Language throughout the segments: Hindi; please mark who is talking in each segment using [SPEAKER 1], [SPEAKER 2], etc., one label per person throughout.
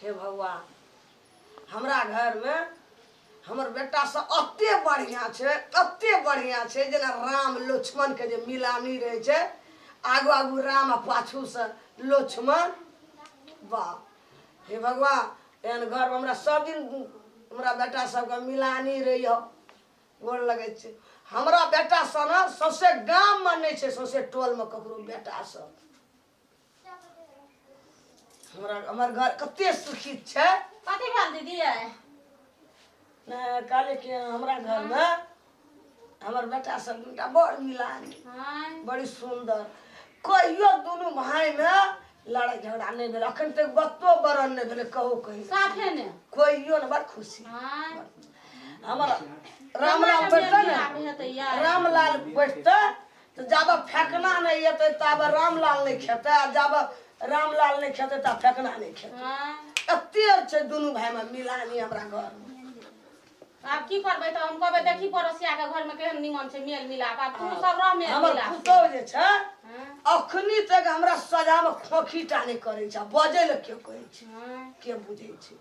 [SPEAKER 1] हे भगवान हमरा घर में हमर बेटा सब अत्ते बढ़िया छे जना राम लक्ष्मण के जे मिलानी रहे छे आगू आगू राम आ पाछू से लक्ष्मण वाह हे भगवान एहन घर में हमरा सब दिन हमरा बेटा सबके मिलानी रही हो गोर लगे छे हमरा बेटा सब ना सौसे गाम में नहीं छे सौसे टोल में ककरो बेटा सब हमर घर कते सुखी छे
[SPEAKER 2] कथी भेल दीदी
[SPEAKER 1] काले के हमरा घर में हमर बेटा सब दुटा बड़ मिलानी बड़ी सुंदर कहियो दोनों भाई में लड़ाई झगड़ा नहीं भेल अखन तक बत्तो बरन नहीं भेल कहो कहीं
[SPEAKER 2] साफे ने
[SPEAKER 1] कहियो न बड़ खुशी हमर रामलाल बैठते न रामलाल बैठते तो जाबा फेंकना नहीं येते तब रामलाल नहीं खेते जाबा रामलाल नहीं खेते तब फेंकना नहीं खेते एते छे दोनों भाई में मिलानी हमरा घर में
[SPEAKER 2] अब की करबै त हम कहबै देखी पड़ोसिया के घर में केहन निमन छै मेल मिलाप अब तू सब रह मेल
[SPEAKER 1] हमर
[SPEAKER 2] मिलाप
[SPEAKER 1] पुतौ जे छै अखनी तक हमरा सजा में खोखीटा नहीं करे छै बजे ल के कहै छै के बुझै छै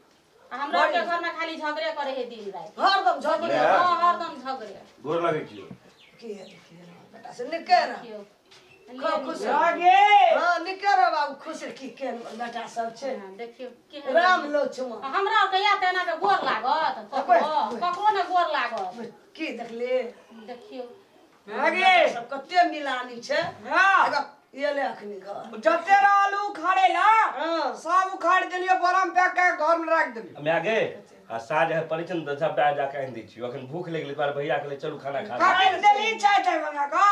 [SPEAKER 2] हमरा के घर में खाली झगड़े करे है दिन रात
[SPEAKER 1] हरदम झगड़े
[SPEAKER 2] हां हरदम झगड़े
[SPEAKER 3] गोर लगे छी
[SPEAKER 1] के बेटा से निकर खुश
[SPEAKER 3] आगे
[SPEAKER 1] हां निकर बाबू खुश की के बेटा सब छै
[SPEAKER 2] देखियो के
[SPEAKER 1] राम लक्ष्मण
[SPEAKER 2] हमरा के या तेना के गोर लागत ककरो ने गोर लागत
[SPEAKER 1] की देखले
[SPEAKER 2] देखियो
[SPEAKER 3] आगे
[SPEAKER 1] सब कते मिलानी छै
[SPEAKER 3] हां
[SPEAKER 1] ये ले अखनी घर
[SPEAKER 3] जते आलू उखाड़े ला
[SPEAKER 1] हां
[SPEAKER 3] सब उखाड़ देलिए बोरा में पैक के घर में रख देलिए
[SPEAKER 4] हम आगे आ साज है परिचन द सबटा जा के आन दै छी अखन भूख लगले तोर भैया के चलू खाना खा
[SPEAKER 3] काट देली चाय चाय बना का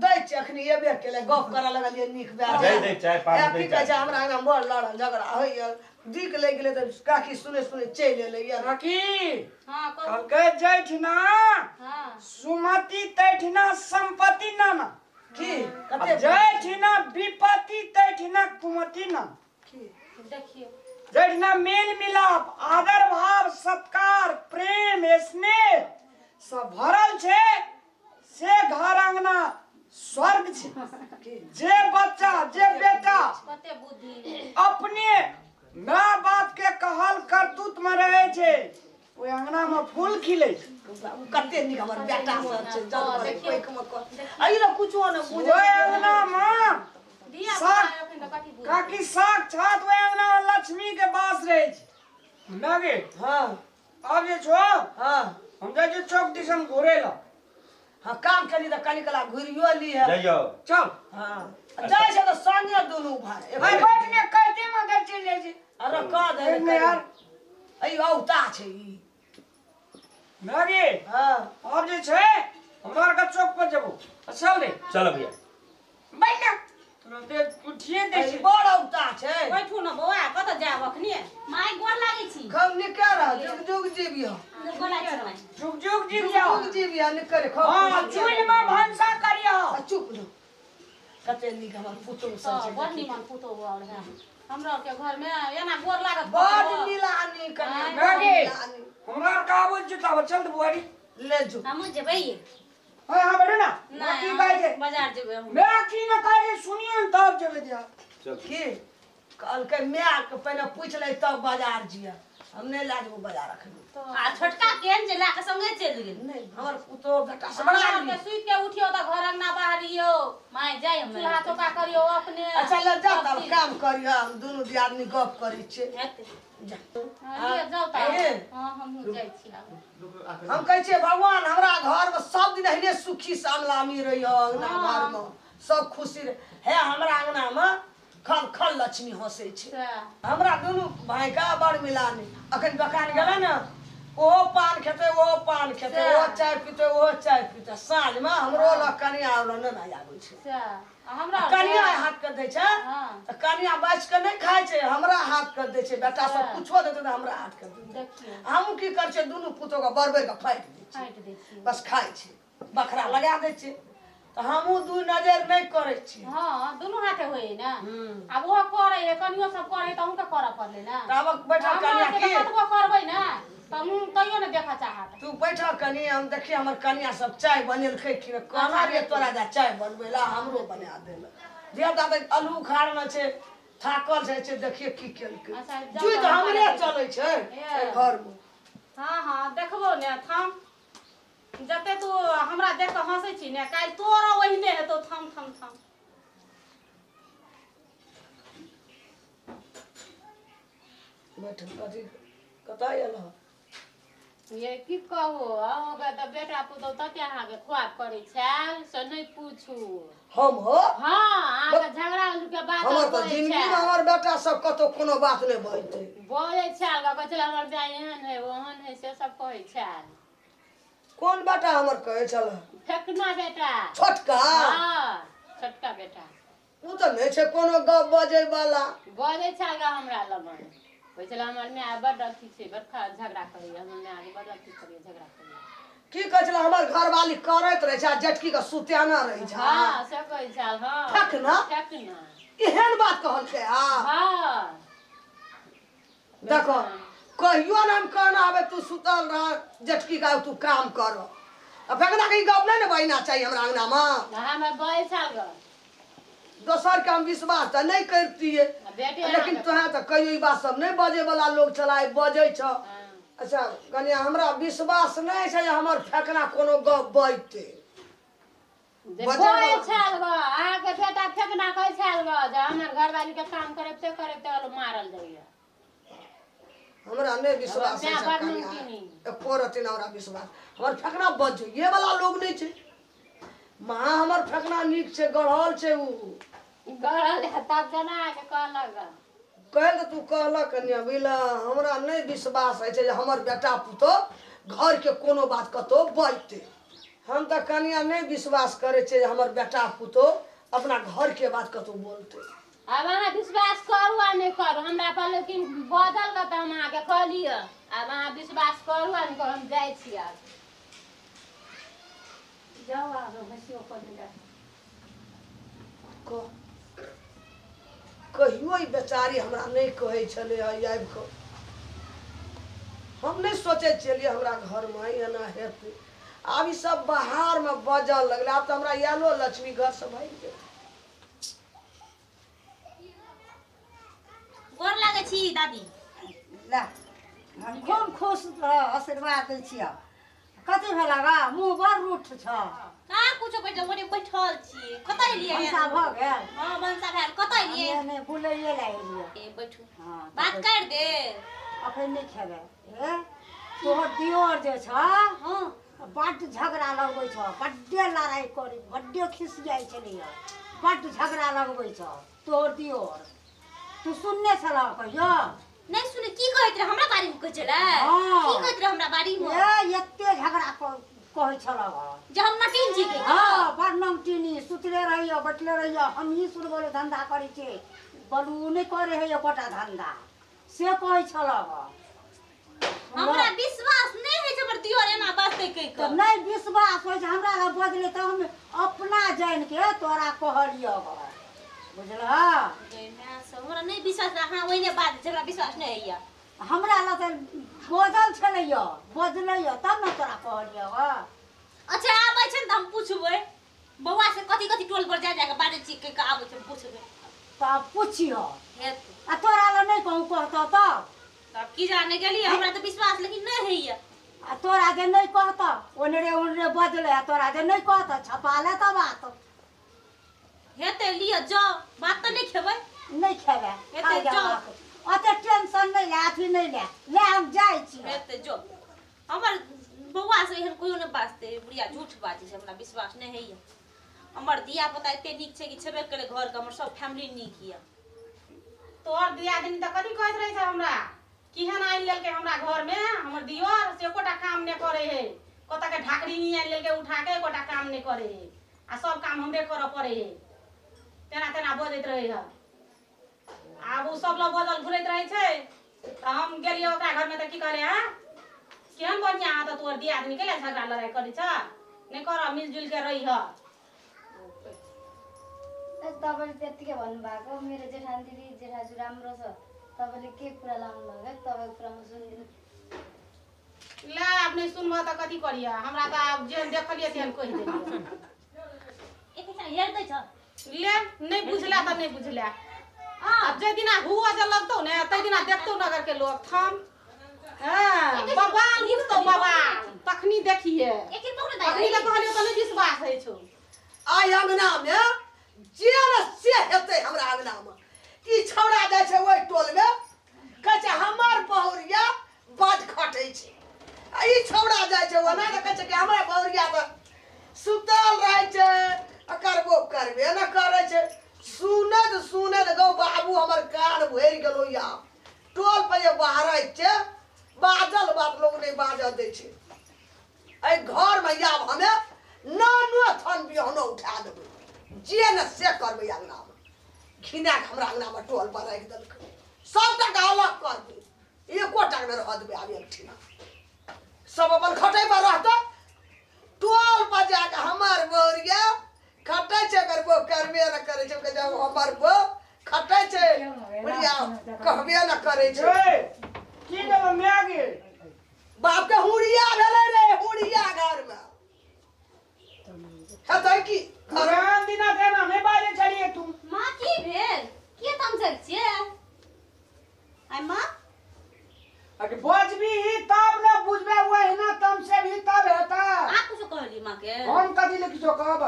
[SPEAKER 1] दै छै अखनी एबे केले गप करा लगलिए नीक बात
[SPEAKER 4] दे चाय पानी दे
[SPEAKER 1] की कहै छै हमरा अंगना बड़ लड़ल झगड़ा होइए दिक लग गेले त काकी सुने चल एले यार
[SPEAKER 3] काकी
[SPEAKER 2] हां
[SPEAKER 3] कल के जैठना
[SPEAKER 2] हां
[SPEAKER 3] सुमति तैठना संपत्ति नाना
[SPEAKER 1] की कते
[SPEAKER 3] जैठना विपत्ति तैठना कुमति ना
[SPEAKER 1] की
[SPEAKER 2] देखियो
[SPEAKER 3] जैठना मेल मिलाप आदर भाव सत्कार प्रेम स्नेह सब भरल छे से घर अंगना स्वर्ग छे जे बच्चा जे बेटा
[SPEAKER 2] कते बुद्धि
[SPEAKER 3] अपने माँ बाप के कहल करतूत में रहे छे ओइ अंगना में फूल खिले
[SPEAKER 1] कते निक हमर बेटा सब छै जल पैक में आई ल कुछो न बुझे
[SPEAKER 3] ओइ अंगना में
[SPEAKER 2] दिया
[SPEAKER 3] साग
[SPEAKER 2] अखन त कथी बुद्धि
[SPEAKER 3] काकी साक्षात ओइ अंगना में लक्ष्मी के वास रहे छे नागे
[SPEAKER 1] हां
[SPEAKER 3] अब जे छो
[SPEAKER 1] हां
[SPEAKER 3] हम जाय जे चौक दिसन घुरे ला
[SPEAKER 1] हां काम करी त कनी कला घुरियो ली है
[SPEAKER 4] जइयो
[SPEAKER 3] चल
[SPEAKER 1] हां जाय छै त संगे दोनों भाई
[SPEAKER 3] भाई बैठ ने कहते में घर चल जाय छे
[SPEAKER 1] अरे का दे
[SPEAKER 3] ने यार
[SPEAKER 1] आई औता छै ई
[SPEAKER 3] नागे
[SPEAKER 1] हां
[SPEAKER 3] अब जे छे हमरा का चौक पर जबो चल रे
[SPEAKER 4] चल भैया
[SPEAKER 3] बैठ ना तुरंत उठिए दे
[SPEAKER 1] ई बड़ औता छै
[SPEAKER 2] बैठू न बौआ कत जाब अखनी माय गोर लागै छी
[SPEAKER 1] खम निकर जुग जुग जीवियो
[SPEAKER 2] गोर लागै छी माय
[SPEAKER 3] जुग जुग जी जाओ
[SPEAKER 1] जुग जीवियो निकर खम
[SPEAKER 3] हां चूल में भंसा करियो
[SPEAKER 1] चुप न कते निक हमर पुतौ सब छै
[SPEAKER 2] बड़ निमन पुतो और है हमरा के घर में एना गोर लागत
[SPEAKER 1] बड़ मिलानी कनी
[SPEAKER 3] नागे हमरा का आवाज जुटा चल बुआरी
[SPEAKER 1] ले जो
[SPEAKER 2] हम जेबै
[SPEAKER 3] हां हां बैठो ना की बाई जे
[SPEAKER 2] बाजार जेबै हम
[SPEAKER 3] मैं की न करे सुनियो न तब जेबे दिया
[SPEAKER 4] चल
[SPEAKER 1] की कल के मैं के पहले पूछ ले तब बाजार जिया हम नहीं लाजबो बाजार रखनी
[SPEAKER 2] आ छोटका केन जे लाके संगे चल गेल
[SPEAKER 1] नहीं हमर पुतो बेटा सब
[SPEAKER 2] हमरा
[SPEAKER 1] बड़ा
[SPEAKER 2] के सुइत के उठियो त घर अंगना बाहरियो माय जाय हम चूल्हा चौका करियो अपने
[SPEAKER 1] अच्छा ले जा तब काम करियो हम दोनों दियादनी गप करै छै
[SPEAKER 2] हेतै
[SPEAKER 1] जा
[SPEAKER 2] ले जाउ त हां हम जाय छी
[SPEAKER 1] हम कहै छियै भगवान हमरा घर में सब दिन एहने सुखी सामलामी रहियो अंगना घर में सब खुशी रहे है हमरा अंगना में खल खल लक्ष्मी हंसे छै हमरा दोनों भाई का बड़ मिलानी अखन दुकान गेला न ओ पान खेते वो पान खेते वो चाय पीते वो चाय पीते साँझ में हमरो ल कनिया और न आबै छै
[SPEAKER 2] हमरा
[SPEAKER 1] कनिया हाथ कर दे छै त कनिया बैठ के नहीं खाय छै हमरा हाथ कर दे छै बेटा सब कुछो देते त हमरा हाथ कर दे
[SPEAKER 2] देखियो
[SPEAKER 1] हम की कर छै दोनों पुतो के बरबर के फाइट दे छै
[SPEAKER 2] फाइट दै छी
[SPEAKER 1] बस खाय छै बखरा लगा दे छै त हमहु दू नजर नहीं करे छी
[SPEAKER 2] हां दोनों हाथे होई ना अब वो करे है कनियो सब करे त हमके करऽ पड़ले ना
[SPEAKER 1] तब बैठा कनिया की
[SPEAKER 2] कतबो करबै ना त हम तइयो न देखा चाहत
[SPEAKER 1] तू बैठा कनिया हम देखी हमर कनिया सब चाय बनेलकै कि कहना रे तोरा जा चाय बनबै ला हमरो बना देला जे दादा आलू उखाड़ना छै थाकल जाइ छै देखिए की केलकै
[SPEAKER 2] अच्छा, जाउ
[SPEAKER 1] जुइ
[SPEAKER 2] तऽ
[SPEAKER 1] तऽ
[SPEAKER 2] हम
[SPEAKER 1] हमरे
[SPEAKER 2] कहै छी।
[SPEAKER 1] चलै छै
[SPEAKER 2] ए।
[SPEAKER 1] घर में
[SPEAKER 2] हाँ देखबो ने थम जते तू हमरा देख के हंसै छी ने काल्हि तोरा ओहिने हेतौ थम थम थम
[SPEAKER 1] बैठ अथी कतऽ आयल हँ
[SPEAKER 5] ये की कहू अहूँके तऽ बेटा पुतहु तते अहाँके खुआब करै छल से नहि पूछू
[SPEAKER 1] हम हो
[SPEAKER 5] हाँ अहाँके झगड़ा के बात
[SPEAKER 1] हमर तऽ जिंदगी में हमर बेटा सब कतौ कोनो बात नहि बजतै
[SPEAKER 5] बोलै छल कहै छल हमर बेटा एहन है ओहन है से सब कहै छल
[SPEAKER 1] कोन बेटा हमर कहै छल
[SPEAKER 5] फेकना बेटा
[SPEAKER 1] छोटका
[SPEAKER 5] हाँ छोटका बेटा
[SPEAKER 1] उ तऽ नहीं छै कोनो गप बजै वाला
[SPEAKER 5] बोलै छल गा हमरा लगन कहै छल हमर माय बड्ड अथी छै बड़का झगड़ा करैया हमर माय बड्ड अथी करैया झगड़ा करैया
[SPEAKER 1] की कहै छल हमर घरवाली करैत रहे छै आ जेठकी के सुत्याना रहे छै
[SPEAKER 5] हाँ से कहै छल हाँ
[SPEAKER 1] फेकना
[SPEAKER 5] फेकना
[SPEAKER 1] एहन बात कहलकै
[SPEAKER 5] हाँ
[SPEAKER 1] देखो कहियो ना हम कहना आबे तू सुतल रह जेठकी का तू काम कर अब फेकना के गप नहीं ना बजना चाहिए हमरा अंगना में
[SPEAKER 5] हमे बोलै छल गा
[SPEAKER 1] दोसर के हम विश्वास तो नहीं करतिए
[SPEAKER 5] बेटे
[SPEAKER 1] लेकिन तोहे तो कहियो ई बात सब नहीं बजे वाला लोग छला बजे छ अच्छा कनिया हमरा विश्वास नहीं छै जे हमर फेकना कोनो गप बजते
[SPEAKER 5] बोलै छल गा अहाँके बेटा फेकना कहै छल गा जे हमर घरवाली के काम करैते करैते मारल जाइया
[SPEAKER 1] हमरा नहीं विश्वास है
[SPEAKER 5] हमरा
[SPEAKER 1] कनिया
[SPEAKER 5] नहीं।
[SPEAKER 1] एको रति ना हमरा विश्वास हमर फेकना बज ये वाला लोग नहीं छै मां हमर फेकना नीक छै गढ़ल छै उ
[SPEAKER 5] गरल है तब केना के कहलक गा
[SPEAKER 1] कहल तू कहलक कन्या बिला हमरा नहीं विश्वास है जे हमर बेटा पुतो घर के कोनो बात कतो बजते हम तो कन्या नहीं विश्वास करे छे जे हमर बेटा पुतो अपना घर के बात कतो बोलते
[SPEAKER 5] अब अहाँ विश्वास करू आ नहीं करू हमरा पर लेकिन बदल के तो हम अहाँके कहलिए अब अहाँ विश्वास करू आ नहीं करू हम जाइ छी आब जाओ आब हसियो कर दिला
[SPEAKER 1] कहियो ई बेचारी हमरा नहीं कहे छले आबि के हम नहीं सोचे छलिए हमरा घर में एना हेतै आब ई सब बाहर में बजल लगले आब तो हमरा यालो लक्ष्मी घर से भाग गेल
[SPEAKER 2] गोर लागै छी दादी
[SPEAKER 6] ला हम खूब खुश रह आशीर्वाद दै छियै कथी भेला गा मुँह बड़ रूठ छ
[SPEAKER 2] का कुछो बैठल मोरे बैठल छी कतै एलियै
[SPEAKER 6] पैसा भऽ गेल
[SPEAKER 2] हां बनसा भेल कतै एलियै
[SPEAKER 6] हमे बुलैये ला एलियै
[SPEAKER 2] ए बैठू
[SPEAKER 6] हाँ
[SPEAKER 2] बात कर दे
[SPEAKER 6] अखन नहीं खेबै ए तोहर दियोर जे छ
[SPEAKER 2] हां
[SPEAKER 6] बड्ड झगड़ा लगबै छ बड्डे लड़ाई करै बड्डे खिसियाइ छलैया बड्ड झगड़ा लगबै छ तोहर दियोर तू सुनने छला कहियो
[SPEAKER 2] नहीं सुने की कहैत रहे हमरा बारे में कहै छलै
[SPEAKER 6] हाँ।
[SPEAKER 2] की कहैत रहे हमरा बारे में
[SPEAKER 6] ए एते झगड़ा कहै छला
[SPEAKER 2] जे हम नटीन जी के
[SPEAKER 6] हाँ बड़ नमटीनी सुतले रहियो बैठले रहियो हम ही सुन बोले धंधा करै छै बोलू नहीं करे है एकोटा धंधा से कहै छला
[SPEAKER 2] हमरा विश्वास नहीं है जे हमर दियोर एना बाते कहि
[SPEAKER 6] तो
[SPEAKER 2] के
[SPEAKER 6] नहीं विश्वास होइ छै हमरा लग बदले तो हम अपना जान के तोरा कहलियो बुझलह
[SPEAKER 2] हमरा नहीं विश्वास हां ओइने बात हमरा विश्वास नहीं हैया
[SPEAKER 6] हमरा लग तऽ बोझल छलैयो बोझलैयो तब न तोरा कहलियो
[SPEAKER 2] अच्छा आबै छै त हम पूछबै बौआ से कथि कथि टोल पर जा के बारे छी के आबै छै पूछबै
[SPEAKER 6] तब पूछियो
[SPEAKER 2] हेत
[SPEAKER 6] आ तोरा लग नहीं कहूँ कहतो
[SPEAKER 2] तब की जाने गेली हमरा तो विश्वास लेकिन नहीं हैया
[SPEAKER 6] आ तोरा जे नहीं कहतो ओनरे बदले आ तोरा जे नहीं कहतो छपा ले त बात
[SPEAKER 2] हेते लियो जाओ बात तो नहीं खेबै
[SPEAKER 6] नहीं खेबे
[SPEAKER 2] एते जाओ।
[SPEAKER 6] ओते टेंशन नहीं ले अथी नहीं ले हम जाई छी
[SPEAKER 2] हेते जो हमर बौआ से एहन कोई नहीं बाजते बुढ़िया झूठ बाजै छै हमरा विश्वास नहीं हैया हमर दिया पता एते नीक छै कि छेबे करे घर के हमर सब फैमिली नीक हिया तोर दिया दिन त कथि कहैत रहे छै हमरा केहन आइल लेलके हमरा घर में हमर दियोर से एकोटा काम नहीं करे है कत के ढाकरी नहीं आइल लेलके उठा के एकोटा काम नहीं करे है आ सब काम हमरे करऽ पड़े है तेना तेना बजैत रहे है आब उ सब लोग बदल घुरैत रहे छै त हम गेलियै ओकरा घर में त की करे हां केहन बढ़िया आ त तोर दिया आदमी के ले झगड़ा लड़ाई करै छ नहीं कर मिलजुल के रही ह
[SPEAKER 7] तपाईँले त्यतिकै भन्नुभएको मेरो जेठान दिदी जेठाजु राम्रो छ तपाईँले के कुरा लाउनु भएको तपाईँको कुरा म सुनिदिनु
[SPEAKER 2] ले अपने सुनबो त कथि करिया हमरा त अब जे देखलिए तेहन कहि देलिए एकटा हेर्दै छ ले नहीं बुझला त नहीं बुझला
[SPEAKER 5] अब जे दिना हुआ जे लगतो ने तै दिना देखतो नगर के लोग थम हां बवाल उठतो बवाल तखनी देखिए
[SPEAKER 2] एक एक पकड़
[SPEAKER 5] अखनी
[SPEAKER 2] दे
[SPEAKER 5] के कहलियो त नहीं विश्वास है छौ
[SPEAKER 1] आइ अंगना में जे न से हेतै हमरा अंगना में ई छौड़ा जाय छै ओइ टोल में कहै छै हमर बहुरिया बड खटै छै आ ई छौड़ा जाय छै ओना त कहै छै कि हमर बहुरिया त सुतल रहै छै करबो करबे न करै छै सुनत गौ बाबू हमर कान भरि गेलो या टोल पर जे बाहरै छै बाजल बात लोग नहीं बाजऽ दै छै एहि घर में आब हमे नानो थन बिहनो उठा देबै जे न से करबै अंगना में घिना के हमरा अंगना में टोल पर राखि देलकै सबटा के अलग करबै एकोटा में रह देबै आब एकठिना सब अपन खटै पर रहतै टोल पर जाके हमर बोरिया खटै छै करबो करबे न करै छै जब हमर बो खटै छै बुढ़िया कहबे न करै छै
[SPEAKER 3] की गेलो मैगे
[SPEAKER 1] बाप के हुड़िया भेलै रे हुड़िया घर में हेतै की
[SPEAKER 3] राम दिना देना नहीं बाजे चलिए तुम
[SPEAKER 2] माँ की भेल के तमसक छियै आइ माँ
[SPEAKER 3] अगे बजबी तब न बुझबे वही ना तम से भी तब हेता
[SPEAKER 2] आ कुछ कहली माँ के
[SPEAKER 3] हम कदी ले किछो कहब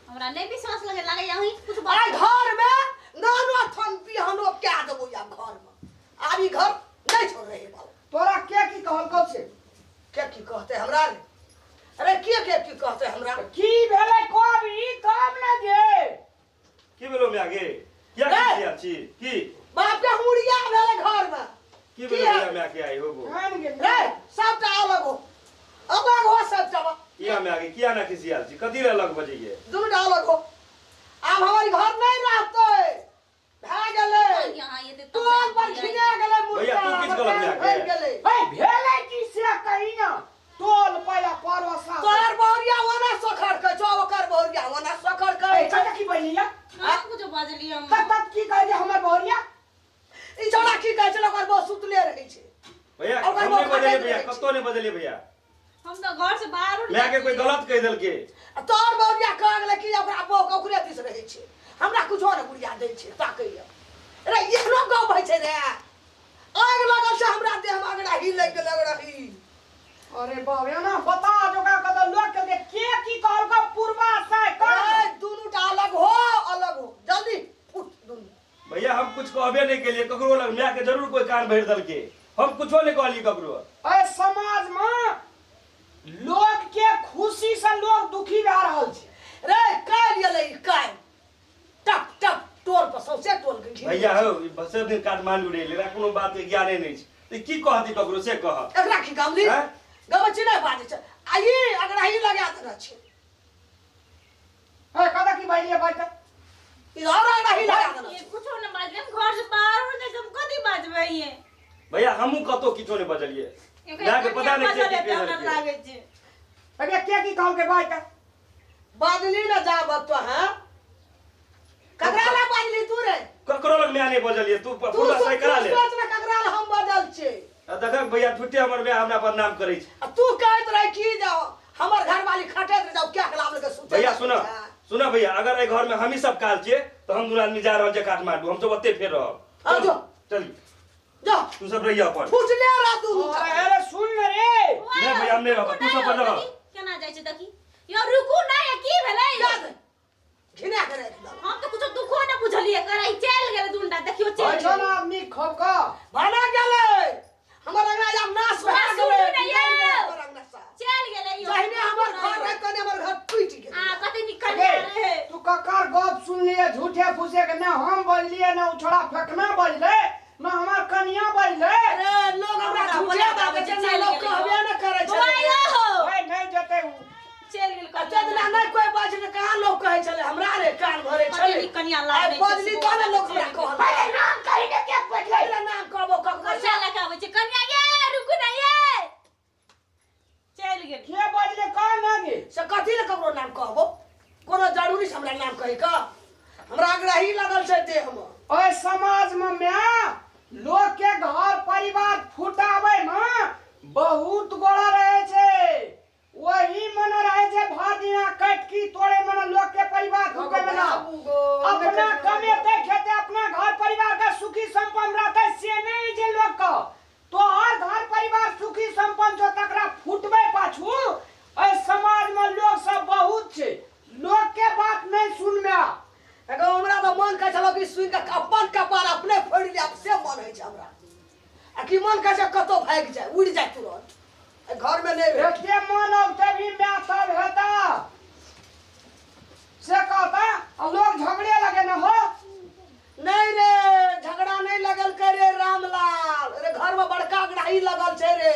[SPEAKER 2] हमरा नहीं विश्वास लगे यही कुछ
[SPEAKER 1] आइ
[SPEAKER 2] बात
[SPEAKER 1] घर में नानो थन बिहनो क्या देबो या घर में आब ई घर नहीं छोड़ रहे बाबू
[SPEAKER 3] तोरा के की कहलको से
[SPEAKER 1] के की कहते हमरा रे अरे के की कहते हमरा
[SPEAKER 3] की भेलै कभी तब न जे
[SPEAKER 4] की भेलो मैं आगे क्या
[SPEAKER 1] ए!
[SPEAKER 4] किया छी की
[SPEAKER 1] बाप के हुड़िया भेलै घर में
[SPEAKER 4] की भेलो मैं आगे आई होगो
[SPEAKER 3] मान गेल
[SPEAKER 1] रे सबटा अलग हो सब
[SPEAKER 4] किया मैं आगे किया ना किसी आल छी कदी रे लग बजइए
[SPEAKER 1] दुनू अलग हो आब हमारी घर नहीं रहतै भए गेलै
[SPEAKER 2] यहाँ ये ते
[SPEAKER 1] टोल पर खिना गेलै
[SPEAKER 4] भैया, तू किस गलत में आ
[SPEAKER 1] भरि
[SPEAKER 4] गया?
[SPEAKER 1] गेलै
[SPEAKER 3] भाई भेलै की से कही ना टोल पया परोसा
[SPEAKER 1] तोहर बहुरिया ओना सखर कहै छौ ओकर बहुरिया ओना सखर कहै छै
[SPEAKER 3] चाचा की बलिया
[SPEAKER 2] हाँ कुछ बाजली हम
[SPEAKER 3] तब की कह जे हमर बहुरिया
[SPEAKER 1] ई छोड़ा की कहै छै ओकर बहुत सुतले रहै छै
[SPEAKER 4] भैया
[SPEAKER 1] और
[SPEAKER 4] हम
[SPEAKER 1] वो
[SPEAKER 4] नहीं बजलिए
[SPEAKER 1] खटैत
[SPEAKER 4] भैया
[SPEAKER 1] रहै छै।
[SPEAKER 4] कतो नहीं बजलिए भैया
[SPEAKER 2] हम तो घर से बाहर उठ
[SPEAKER 4] मैं आगे कोई गलत कह देलके
[SPEAKER 1] आ तोहर बहुरिया कह गेलै कि ओकरा बहु ओकरे दिस रहै छै हमरा कुछो ने बुढ़िया दै छै ताकैया रे एहनो गप होइ छै रे आग लगल छै हमरा देह में अगड़ा ही लग गेल रही
[SPEAKER 3] अरे बाबे ना बता जोगा कद लोग के की कहलको पूर्वा से
[SPEAKER 1] ए दुनूटा अलग हो जल्दी फुट दुनू
[SPEAKER 4] भैया हम कुछ कहबे नहीं के लिए ककरो लग मैं के जरूर कोई कान भर देलके हम कुछो नहीं कहली ककरो
[SPEAKER 3] ए समाज में लोग के खुशी से लोग दुखी भए रहल छै
[SPEAKER 1] रे काल गेलै काल टप टप टोल पर सौसे टोल के घिन
[SPEAKER 4] भैया हो बसे दिन काठमांडू रे लेरा कोनो बात के ज्ञाने नहीं छै त की कहती ककरो से कह
[SPEAKER 1] एकरा की गामली
[SPEAKER 4] हैं?
[SPEAKER 1] गम छै नहीं बाजे छै आइ अगर ही लगा देना छै
[SPEAKER 3] ए कदा की बलिया बात
[SPEAKER 1] इधर अगर ही लगा देना
[SPEAKER 2] ये
[SPEAKER 1] छै
[SPEAKER 2] कुछ न बाजले हम घर से बाहर उठ के तुम कदी बाजबै ये
[SPEAKER 4] भैया हमहू कतो किछो नहीं बजलिए मैं के पता नहीं छै की
[SPEAKER 2] हमरा
[SPEAKER 4] कह
[SPEAKER 2] लागे छै
[SPEAKER 3] अबे के की कहल के बात
[SPEAKER 1] बादली न जा बतो हैं ककरा ला बादली तू रे
[SPEAKER 4] ककरो लग मैं नहीं बजलिए तू
[SPEAKER 1] तू
[SPEAKER 4] पूरा सही करा ले
[SPEAKER 1] सोच ना ककरा ला हम बदल छै
[SPEAKER 4] देखक भैया छुट्टी हमर में हमरा पर नाम करै छै
[SPEAKER 1] आ तू कहत रह की जाओ हमर घर वाली खटैत जाओ क्या खिलाफ लगे सुते
[SPEAKER 4] भैया सुनो भैया अगर ए घर में हम ही सब काल छिए तो हम दूर आदमी जा रहल छै काठमांडू हम सब ओते फेर रहब
[SPEAKER 1] हाँ, जो।
[SPEAKER 4] चल
[SPEAKER 1] जा
[SPEAKER 4] तू सब रहिया अपन
[SPEAKER 1] फुटले रह तू
[SPEAKER 3] अरे सुन रे
[SPEAKER 4] नहीं भैया हम नहीं रहब तू सब पर रह
[SPEAKER 2] केना जाइ छै देखी यो रुकू ना ये की भेलै
[SPEAKER 1] याद घिना करे एकदम
[SPEAKER 2] हम तो कुछ दुखो न बुझलिए कराई चल गेल दुंडा देखियो चल
[SPEAKER 3] भाई
[SPEAKER 2] गेल
[SPEAKER 3] आदमी खब का
[SPEAKER 1] भाना गेलै हमर अंगना जब नाश भए
[SPEAKER 2] सुन
[SPEAKER 1] गेलै
[SPEAKER 2] ने ये।
[SPEAKER 1] हमर अंगना सा
[SPEAKER 2] चल गेलै यो
[SPEAKER 1] जहिने हमर घर रह कने हमर घर टूट गेलै
[SPEAKER 2] आ कते निकल
[SPEAKER 3] अबे,
[SPEAKER 2] रे
[SPEAKER 3] तू ककर गप सुन लिए झूठे फूसे के ना हम बोलिए ना उछड़ा फेंकना बोलले ना हमार कनिया बोलले
[SPEAKER 1] अरे लोग हमरा झूठे बात छै ना लोग कहबे न करे छै
[SPEAKER 2] बुआइयो हो
[SPEAKER 3] भाई नहीं जते उ
[SPEAKER 2] चल गेल
[SPEAKER 1] कते दिन नहीं कोई बात ने कहां लोग कहे छले हमरा रे कान भरे
[SPEAKER 2] कते
[SPEAKER 1] छले
[SPEAKER 2] नी कनिया लाग
[SPEAKER 1] आई बदली तने लोग हमरा कहल
[SPEAKER 3] भाई नाम कही ने के पकड़ले
[SPEAKER 1] पहले नाम कहबो ककरो
[SPEAKER 2] अच्छा लगा आबै छै कनिया ये रुकू ना ये चल गेल
[SPEAKER 3] के बोलले का ना गे
[SPEAKER 1] से कथी ले ककरो नाम कहबो कोनो जरूरी से हमरा नाम कहि का हमरा अग्रही लगल छै देह में
[SPEAKER 3] ओए समाज में मैं लोग के घर परिवार फुटावे में बहुत गोड़ा रहे छे वही मन रहे छे भादिना कटकी तोड़े मन लोग के परिवार फुके में ना अपना कमे देखे अपना घर परिवार
[SPEAKER 1] कि मन कहे छै कतौ भागि जाए उड़ि जाए तुरंत घर में नहीं रहे
[SPEAKER 3] एते मन औते भी मैं सब हेता से कहता और लोग झगड़े लगे न हो
[SPEAKER 1] नहीं रे झगड़ा नहीं लगल करे रामलाल रे घर में बड़का गड़ाई लगल छै रे